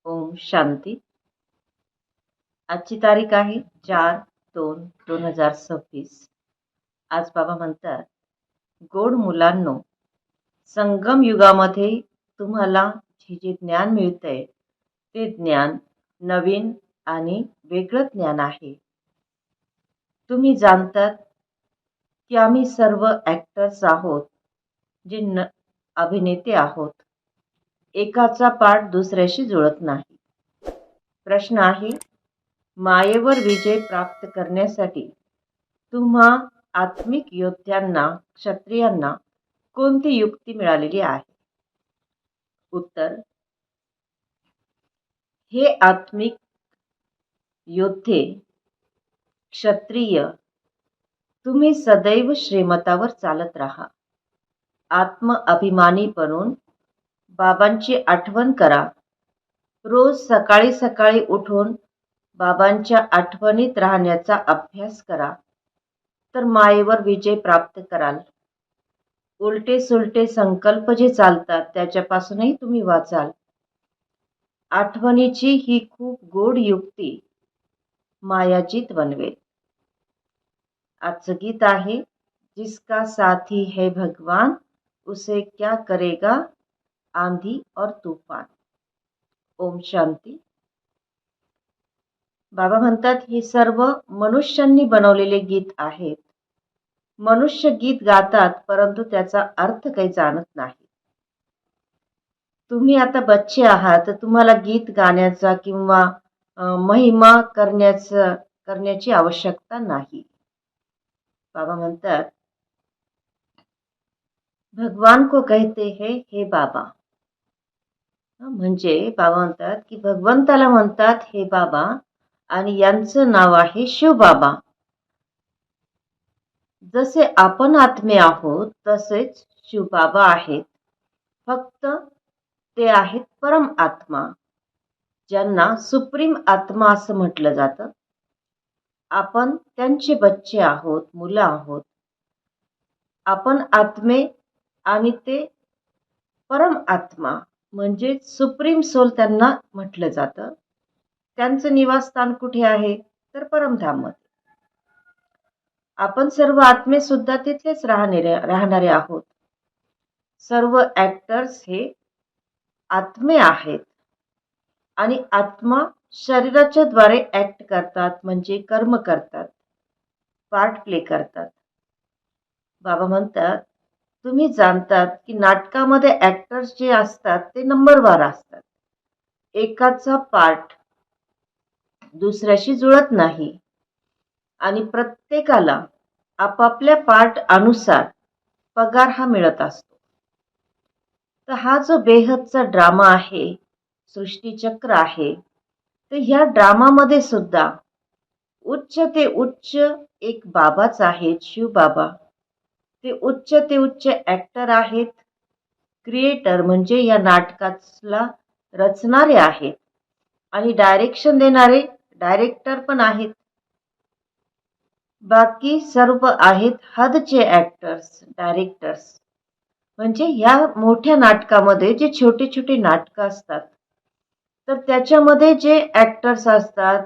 ओम शांती. आजची तारीख आहे 4/2/2026. आज बाबा म्हणतात, गोड मुलांनो, संगम युगामध्ये तुम्हाला जे ज्ञान मिळतंय ते ज्ञान नवीन आणि वेगळं ज्ञान आहे. तुम्ही जाणतात की आम्ही सर्व ॲक्टर्स आहोत, जे अभिनेते आहोत. एकाचा पाठ दुसऱ्याशी जुळत नाही. प्रश्न आहे, मायेवर विजय प्राप्त करण्यासाठी तुम्हा आत्मिक योद्ध्यांना, क्षत्रियांना कोणती युक्ती मिळालेली आहे? उत्तर, हे आत्मिक योद्धे, क्षत्रिय, तुम्ही सदैव श्रीमतावर चालत राहा. आत्म अभिमानी बनून बाबांची आठवण करा. रोज सकाळी सकाळी उठून बाबांच्या आठवणीत राहण्याचा अभ्यास करा, तर मायेवर विजय प्राप्त कराल. उलटे सुलटे संकल्प जे चालतात त्याच्यापासूनही तुम्ही वाचाल. आठवणीची ही खूप गोड युक्ती मायाजीत बनवेल. आजचं गीत आहे, जिसका साथी है भगवान उसे क्या करेगा आंधी और तूफान. ओम शांती. बाबा म्हणतात, हे सर्व मनुष्यांनी बनवलेले गीत आहेत. मनुष्य गीत गातात, परंतु त्याचा अर्थ काही जाणत नाही. तुम्ही आता बच्चे आहात, तर तुम्हाला गीत गाण्याचा किंवा महिमा करण्याची आवश्यकता नाही. बाबा म्हणतात, भगवान को कहते हैं हे बाबा. म्हणजे बाबा म्हणतात की भगवंताला म्हणतात हे बाबा, आणि यांचं नाव आहे शिवबाबा. जसे आपण आत्मे आहोत तसेच शिवबाबा आहेत. फक्त ते आहेत परम आत्मा, ज्यांना सुप्रीम आत्मा असं म्हटलं जातं. आपण त्यांचे बच्चे आहोत, मुलं आहोत. आपण आत्मे आणि ते परम आत्मा म्हणजे सुप्रीम सोल त्यांना म्हटलं जातं. त्यांचं निवासस्थान कुठे आहे, तर परमधाममध्ये. आपण सर्व आत्मे सुद्धा तिथेच राहणारे आहोत. सर्व ॲक्टर्स हे आत्मे आहेत, आणि आत्मा शरीराच्या द्वारे ॲक्ट करतात, म्हणजे कर्म करतात, पार्ट प्ले करतात. बाबा म्हणतात, तुम्ही जाणतात की नाटकामध्ये ॲक्टर्स जे असतात ते नंबरवार असतात. एकाचा पार्ट दुसऱ्याशी जुळत नाही, आणि प्रत्येकाला आपापल्या पार्ट अनुसार पगार हा मिळत असतो. तर हा जो बेहदचा ड्रामा आहे, सृष्टीचक्र आहे, तर ह्या ड्रामामध्ये सुद्धा उच्च ते उच्च एक बाबाच आहेत, शिवबाबा. ते उच्च ॲक्टर आहेत. क्रिएटर म्हणजे या नाटकाला रचणारे आहेत, आणि डायरेक्शन देणारे डायरेक्टर पण आहेत. बाकी सर्व आहेत हदचे ॲक्टर्स, डायरेक्टर्स. म्हणजे ह्या मोठ्या नाटकामध्ये जे छोटे छोटे नाटकं असतात, तर त्याच्यामध्ये जे ॲक्टर्स असतात,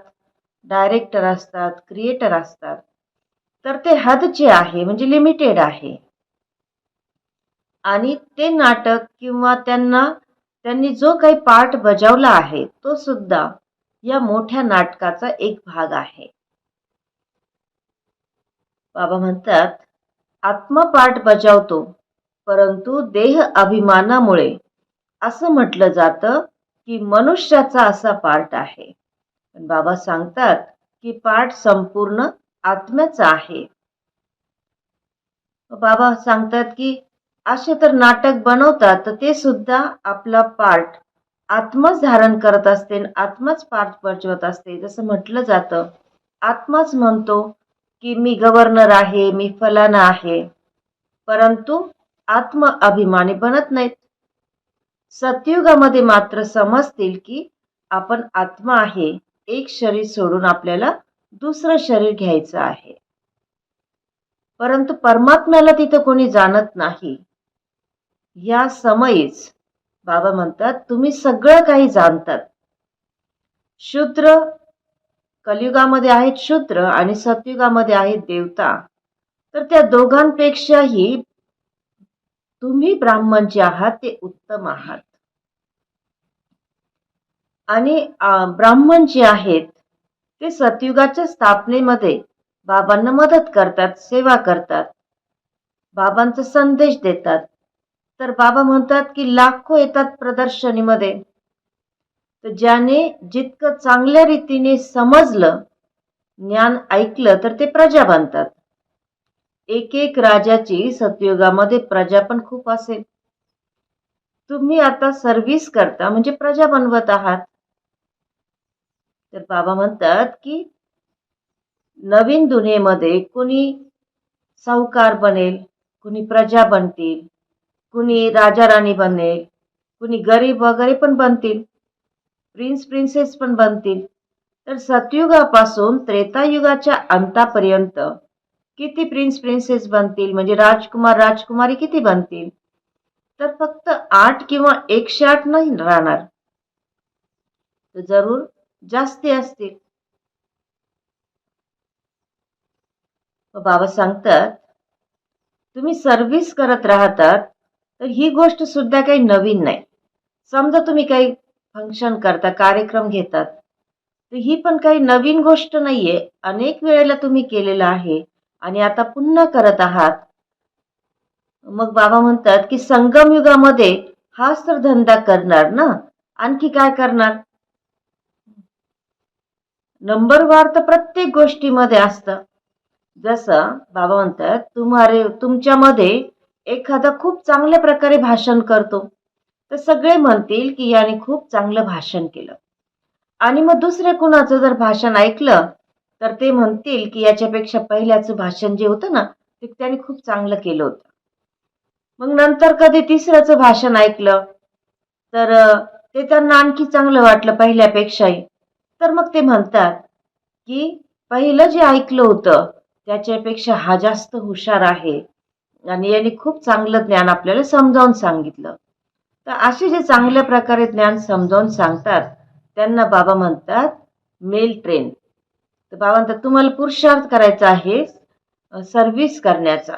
डायरेक्टर असतात, क्रिएटर असतात, तर ते हदचे आहे, म्हणजे लिमिटेड आहे. आणि ते नाटक किंवा त्यांनी जो काही पार्ट बजावला आहे तो सुद्धा या मोठ्या नाटकाचा एक भाग आहे. बाबा म्हणतात, आत्मा पार्ट बजावतो, परंतु देह अभिमानामुळे असं म्हटलं जातं की मनुष्याचा असा पार्ट आहे. पण बाबा सांगतात की पार्ट संपूर्ण आत्म्याचा आहे. बाबा सांगतात की असे तर नाटक बनवतात, तर ते सुद्धा आपला पार्ट आत्माच धारण करत असते, आत्माच पार्ट बजावत असते. जसं म्हटलं जातं, आत्माच म्हणतो की मी गव्हर्नर आहे, मी फलाना आहे, परंतु आत्म अभिमानी बनत नाहीत. सतयुगामध्ये मात्र समजतील की आपण आत्मा आहे, एक शरीर सोडून आपल्याला दुसरं शरीर घ्यायचं आहे. परंतु परमात्म्याला तिथं कोणी जाणत नाही. या समयीच बाबा म्हणतात, तुम्ही सगळं काही जाणतात, शूद्र कलियुगामध्ये आहेत शूद्र आणि सतयुगामध्ये आहेत देवता. तर त्या दोघांपेक्षाही तुम्ही ब्राह्मण जे आहात ते उत्तम आहात. आणि ब्राह्मण जे आहेत ते सतयुगाच्या स्थापनेमध्ये बाबांना मदत करतात, सेवा करतात, बाबांचा संदेश देतात. तर बाबा म्हणतात की लाखो येतात प्रदर्शनीमध्ये. तर ज्याने जितकं चांगल्या रीतीने समजलं, ज्ञान ऐकलं, तर ते प्रजा बनतात. एक एक राजाची सतयुगामध्ये प्रजा पण खूप असेल. तुम्ही आता सर्व्हिस करता म्हणजे प्रजा बनवत आहात. तर बाबा म्हणतात की नवीन दुनियेमध्ये कुणी सावकार बनेल, कुणी प्रजा बनतील, कुणी राजा राणी बनेल, कुणी गरीब वगैरे पण बनतील, प्रिन्स प्रिन्सेस पण बनतील. तर सतयुगापासून त्रेतायुगाच्या अंतापर्यंत किती प्रिन्स प्रिन्सेस बनतील, म्हणजे राजकुमार राजकुमारी किती बनतील? तर फक्त 8 किंवा 108 नाही राहणार, तर जरूर जास्ती असतील. बाबा सांगतात तुम्ही सर्व्हिस करत राहतात, तर ही गोष्ट सुद्धा काही नवीन नाही. समजा तुम्ही काही फंक्शन करता, कार्यक्रम घेतात, तर ही पण काही नवीन गोष्ट नाहीये. अनेक वेळेला तुम्ही केलेलं आहे आणि आता पुन्हा करत आहात. मग बाबा म्हणतात की संगम युगामध्ये हाच तर धंदा करणार ना, आणखी काय करणार? नंबरवार तर प्रत्येक गोष्टीमध्ये असतं. जसं बाबा म्हणतात तुमच्यामध्ये एखादा खूप चांगल्या प्रकारे भाषण करतो, तर सगळे म्हणतील की याने खूप चांगलं भाषण केलं. आणि मग दुसऱ्या कुणाचं जर भाषण ऐकलं, तर ते म्हणतील की याच्यापेक्षा पहिल्याचं भाषण जे होतं ना, ते त्याने खूप चांगलं केलं होतं. मग नंतर कधी तिसऱ्याचं भाषण ऐकलं, तर ते त्यांना आणखी चांगलं वाटलं पहिल्यापेक्षाही. तर मग ते म्हणतात की पहिलं जे ऐकलं होतं त्याच्यापेक्षा हा जास्त हुशार आहे आणि याने खूप चांगलं ज्ञान आपल्याला समजावून सांगितलं. तर असे जे चांगल्या प्रकारे ज्ञान समजावून सांगतात त्यांना बाबा म्हणतात मेल ट्रेन. तर बाबा म्हणतात तुम्हाला पुरुषार्थ करायचा आहे सर्व्हिस करण्याचा,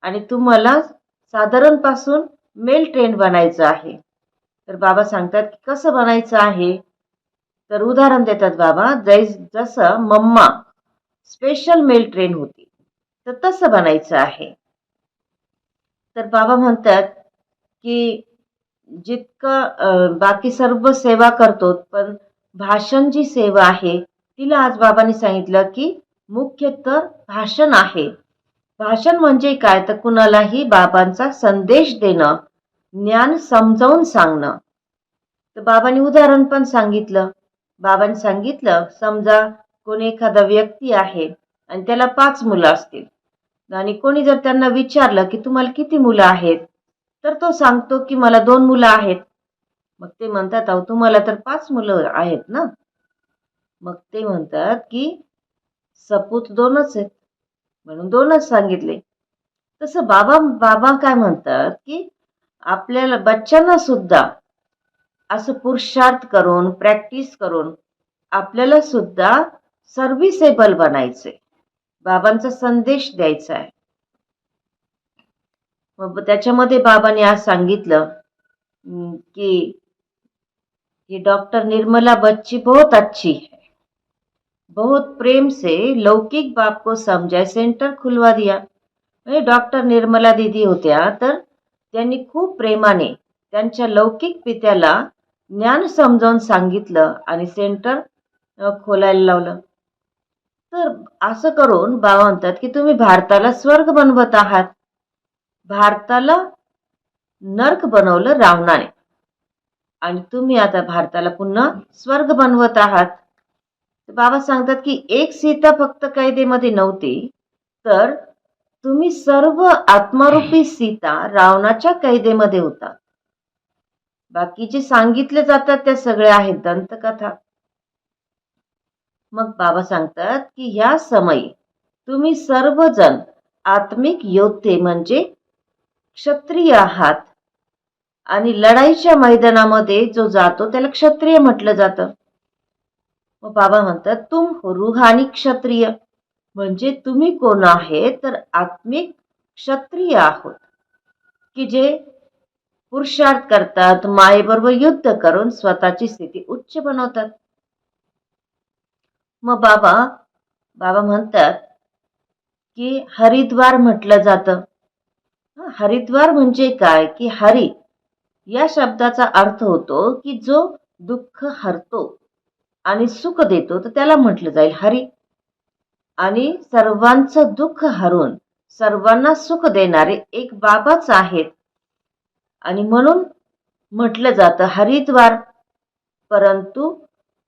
आणि तुम्हाला साधारणपासून मेल ट्रेन बनायचं आहे. तर बाबा सांगतात की कसं बनायचं आहे? तर उदाहरण देतात बाबा, जसं मम्मा स्पेशल मेल ट्रेन होती, तर तसं बनायचं आहे. तर बाबा म्हणतात की जितकं बाकी सर्व सेवा करतो, पण भाषण जी सेवा आहे तिला आज बाबांनी सांगितलं की मुख्य तर भाषण आहे. भाषण म्हणजे काय, तर कुणालाही बाबांचा संदेश देणं, ज्ञान समजावून सांगणं. तर बाबांनी उदाहरण पण सांगितलं. बाबांनी सांगितलं समजा कोणी एखादा व्यक्ती आहे आणि त्याला 5 मुलं असतील आणि कोणी जर त्यांना विचारलं की तुम्हाला किती मुलं आहेत, तर तो सांगतो की मला 2 मुलं आहेत. मग ते म्हणतात अहो तुम्हाला तर 5 मुलं आहेत ना. मग ते म्हणतात की सपूत 2च आहेत म्हणून 2च सांगितले. तसं बाबा बाबा काय म्हणतात की आपल्याला बच्चांना सुद्धा असं पुरुषार्थ करून प्रॅक्टिस करून आपल्याला सुद्धा सर्व्हिसेबल बनायचे, बाबांचा संदेश द्यायचा आहे. मग त्याच्यामध्ये बाबांनी आज सांगितलं की ये डॉक्टर निर्मला बच्ची बहुत अच्छी है, बहुत प्रेम से लौकिक बाप को समजाय सेंटर खुलवा दिया. म्हणजे डॉक्टर निर्मला दीदी होत्या, तर त्यांनी खूप प्रेमाने त्यांच्या लौकिक पित्याला ज्ञान समजावून सांगितलं आणि सेंटर खोलायला लावलं. तर असं करून बाबा म्हणतात की तुम्ही भारताला स्वर्ग बनवत आहात. भारताला नर्क बनवलं रावणाने आणि तुम्ही आता भारताला पुन्हा स्वर्ग बनवत आहात. बाबा सांगतात की एक सीता फक्त कैदेमध्ये नव्हती, तर तुम्ही सर्व आत्मारूपी सीता रावणाच्या कैदेमध्ये होता. बाकीचे सांगितले जातात त्या सगळ्या आहेत दंतकथा. मग बाबा सांगतात की ह्या समयी तुम्ही सर्वजण आत्मिक योद्धे म्हणजे क्षत्रिय आहात आणि लढाईच्या मैदानामध्ये जो जातो त्याला क्षत्रिय म्हटलं जातं. मग बाबा म्हणतात तुम रूहानी क्षत्रिय, म्हणजे तुम्ही कोण आहे तर आत्मिक क्षत्रिय आहोत, की जे पुरुषार्थ करतात, मायेबरोबर युद्ध करून स्वतःची स्थिती उच्च बनवतात. मग बाबा बाबा म्हणतात की हरिद्वार म्हटलं जातं. हरिद्वार म्हणजे काय, की हरी या शब्दाचा अर्थ होतो की जो दुःख हरतो आणि सुख देतो, तर त्याला म्हटलं जाईल हरी. आणि सर्वांचं दुःख हरून सर्वांना सुख देणारे एक बाबाच आहेत, आणि म्हणून म्हटलं जातं हरिद्वार. परंतु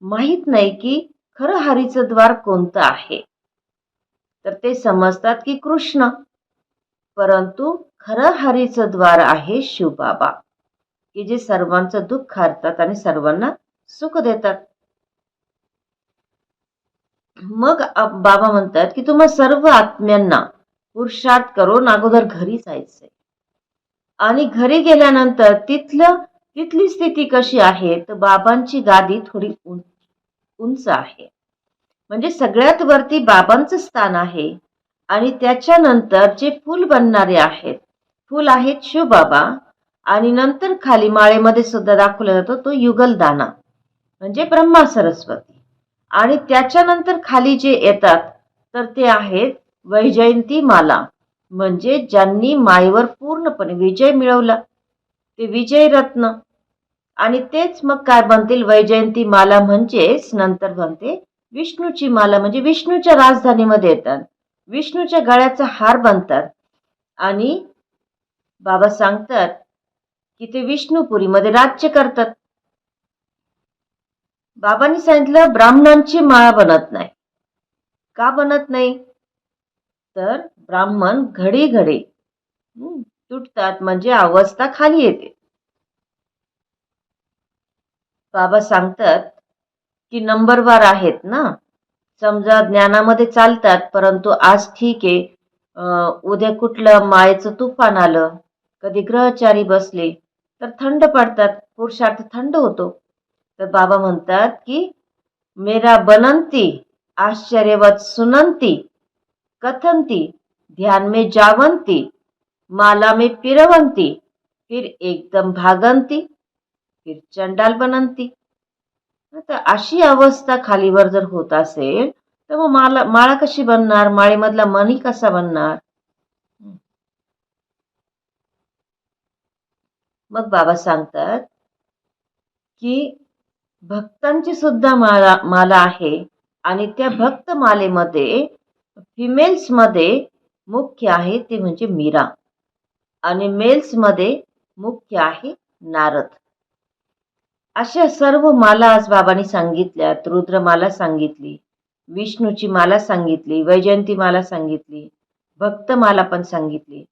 माहित नाही की खरं हरीचं द्वार कोणतं आहे. तर ते समजतात की कृष्ण, परंतु खरं हरीचं द्वार आहे शिवबाबा, की जे सर्वांचं दुःख हरतात आणि सर्वांना सुख देतात. मग बाबा म्हणतात की तुम्हा सर्व आत्म्यांना पुरुषार्थ करून अगोदर घरी जायचंय, आणि घरी गेल्यानंतर तिथली स्थिती कशी आहे, तर बाबांची गादी थोडी उंच आहे. म्हणजे सगळ्यात वरती बाबांचं स्थान आहे, आणि त्याच्यानंतर जे फूल बनणारे आहेत, फूल आहेत शिवबाबा, आणि नंतर खाली माळेमध्ये सुद्धा दाखवला जातो तो युगलदाना म्हणजे ब्रह्मा सरस्वती. आणि त्याच्यानंतर खाली जे येतात तर ते आहेत वैजयंती माला, म्हणजे ज्यांनी मायेवर पूर्णपणे विजय मिळवला ते विजय रत्न. आणि तेच मग काय बनतील, वैजयंती माला म्हणजेच नंतर बनते विष्णूची माला, म्हणजे विष्णूच्या राजधानीमध्ये येतात, विष्णूच्या गळ्याचा हार बनतात. आणि बाबा सांगतात की ते विष्णुपुरीमध्ये राज्य करतात. बाबांनी सांगितलं ब्राह्मणांची माळा बनत नाही. का बनत नाही, तर ब्राह्मण घडी घडी तुटतात, म्हणजे अवस्था खाली येते. बाबा सांगतात की नंबरवार आहेत ना, समजा ज्ञानामध्ये चालतात, परंतु आज ठीक आहे, उद्या कुठलं मायेचं तुफान आलं, कधी ग्रहचारी बसले तर थंड पडतात, पुरुषार्थ थंड होतो. तर बाबा म्हणतात की मेरा बनंती आश्चर्यवत सुनंती कथंती ध्यान में जावंती माला में पिरवंती फिर एकदम भागंती फिर चंडाल बनंती. तर अशी अवस्था खालीवर जर होत असेल तर मग माळा कशी बनणार, माळेमधला मणी कसा बनणार. मग बाबा सांगतात की भक्तांची सुद्धा माला आहे, आणि त्या भक्त मालेमध्ये फिमेल्स मध्ये मुख्य आहे ते म्हणजे मीरा, आणि मेल्स मध्ये मुख्य आहे नारद. अशा सर्व माला आज बाबांनी सांगितल्यात. रुद्रमाला सांगितली, विष्णूची माला सांगितली, वैजयंती माला सांगितली, भक्तमाला पण सांगितली.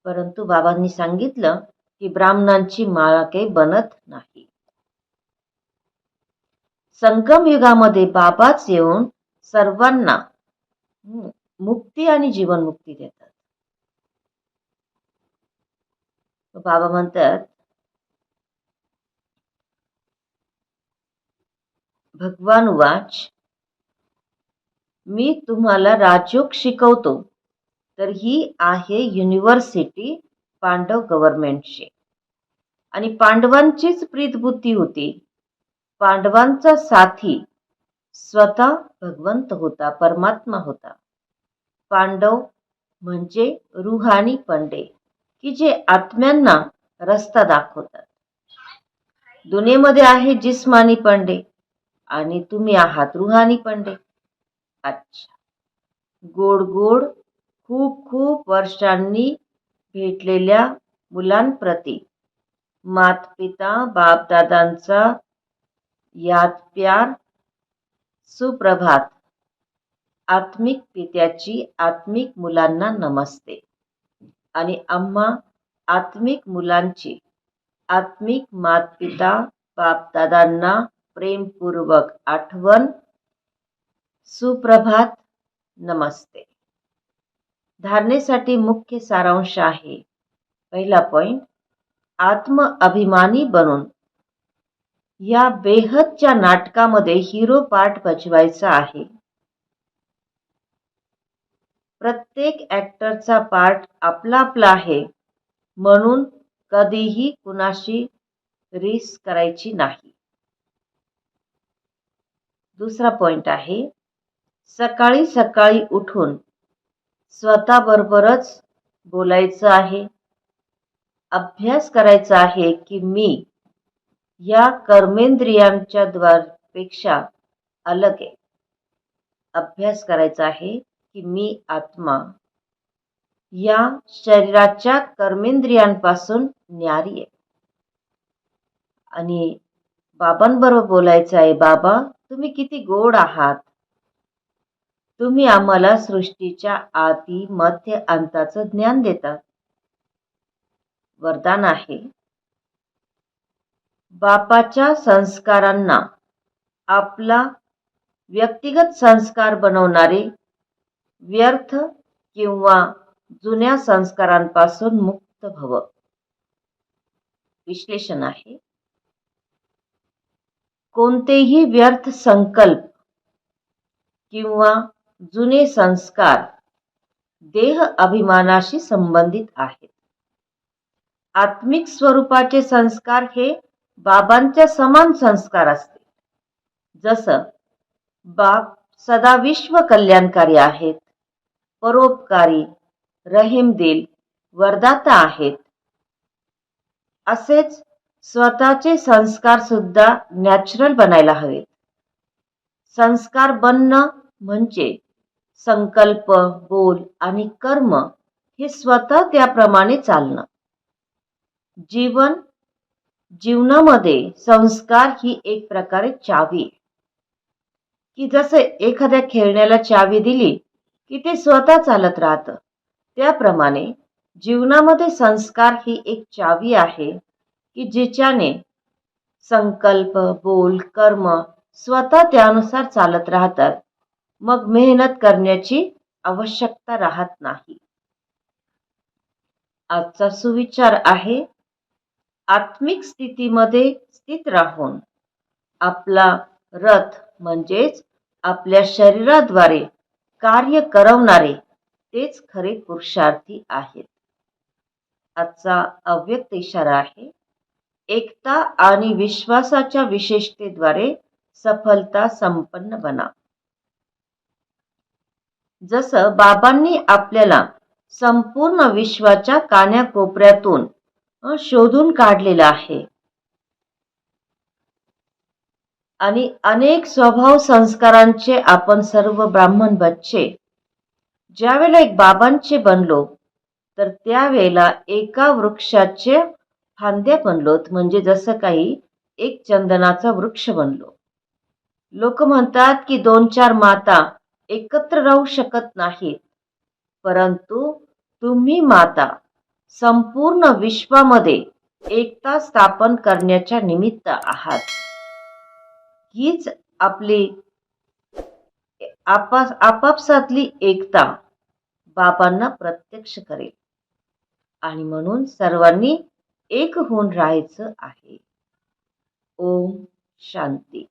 परंतु बाबांनी सांगितलं की ब्राह्मणांची माळा काही बनत नाही. संगम युगामध्ये बाबाच येऊन सर्वांना मुक्ती आणि जीवनमुक्ती देतात. बाबा म्हणतात भगवान वाच, मी तुम्हाला राजयोग शिकवतो, तर ही आहे युनिव्हर्सिटी पांडव गव्हर्नमेंटची, आणि पांडवांचीच प्रीतबुद्धी होती. पांडवांचा साथी स्वतः भगवंत होता, परमात्मा होता. पांडव म्हणजे रुहानी पंडे, की जे आत्म्यांना रस्ता दाखवतात. दुनियेमध्ये आहे जिस्मानी पंडे, आणि तुम्ही आहात रुहानी पंडे. अच्छा, गोड गोड खूप खूप वर्षांनी भेटलेल्या मुलांप्रती मातपिता बापदादांचा याद प्यार, सुप्रभात. आत्मिक पित्याची आत्मिक मुलांना नमस्ते, आणि आम्हा आत्मिक मुलांची आत्मिक मातपिता बापदादांना प्रेमपूर्वक आठवण, सुप्रभात, नमस्ते. धारणेसाठी मुख्य सारांश आहे. पहिला पॉइंट, आत्म अभिमानी बनून या बेहदच्या नाटकामध्ये हिरो पार्ट बजवायचा आहे. प्रत्येक ॲक्टरचा पार्ट आपला आपला आहे, म्हणून कधीही कुणाशी रीस करायची नाही. दुसरा पॉइंट आहे, सकाळी सकाळी उठून स्वतःबरोबरच बोलायचं आहे. अभ्यास करायचा आहे की मी या कर्मेंद्रियांच्या पेक्षा अलग आहे. अभ्यास करायचा आहे की मी आत्मा या शरीराच्या कर्मेंद्रियांपासून न्यारी आहे. आणि बाबांबरोबर बोलायचं आहे, बाबा तुम्ही किती गोड आहात. तुम्ही आम्हाला सृष्टीच्या आदी मध्य अंताचं ज्ञान देतात. वरदान आहे, बापाच्या संस्कारांना आपला व्यक्तिगत संस्कार बनवणारे व्यर्थ किंवा जुन्या संस्कारांपासून मुक्त भव. विश्लेषण आहे, कोणतेही व्यर्थ संकल्प किंवा जुने संस्कार देह अभिमानाशी संबंधित आहेत. आत्मिक स्वरूपाचे संस्कार हे बाबांच्या समान संस्कार असते. जसं बाप सदा विश्व कल्याणकारी आहेत, परोपकारी, रहीमदिल, वरदाता आहेत. असेच स्वतःचे संस्कार सुद्धा नॅचरल बनायला हवेत. संस्कार बनणं म्हणजे संकल्प, बोल आणि कर्म हे स्वतः त्याप्रमाणे चालणं. जीवनामध्ये संस्कार ही एक प्रकारे चावी आहे, की जसं एखाद्या खेळण्याला चावी दिली की ते स्वतः चालत राहतं. त्याप्रमाणे जीवनामध्ये संस्कार ही एक चावी आहे की जिच्याने संकल्प, बोल, कर्म स्वतः त्यानुसार चालत राहतात. मग मेहनत करण्याची आवश्यकता राहत नाही. आजचा सुविचार आहे, आत्मिक स्थितीमध्ये स्थित राहून आपला रथ म्हणजेच आपल्या शरीराद्वारे कार्य करवणारे तेच खरे पुरुषार्थी आहेत. आजचा अव्यक्त इशारा आहे, एकता आणि विश्वासाच्या विशेषतेद्वारे सफलता संपन्न बना. जसं बाबांनी आपल्याला संपूर्ण विश्वाच्या कान्याकोपऱ्यातून शोधून काढलेलं आहे आणि अनेक स्वभाव संस्कारांचे आपण सर्व ब्राह्मण बच्चे ज्यावेळेला एक बाबांचे बनलो तर त्यावेळेला एका वृक्षाचे फांद्या बनलोत, म्हणजे जसं काही एक चंदनाचा वृक्ष बनलो. लोक म्हणतात की 2-4 माता एकत्र राहू शकत नाहीत, परंतु तुम्ही माता संपूर्ण विश्वामध्ये एकता स्थापन करण्याच्या निमित्त आहात. हीच आपली आपापसातली एकता बाबांना प्रत्यक्ष करेल आणि म्हणून सर्वांनी एक होऊन राहायचं आहे. ओम शांती.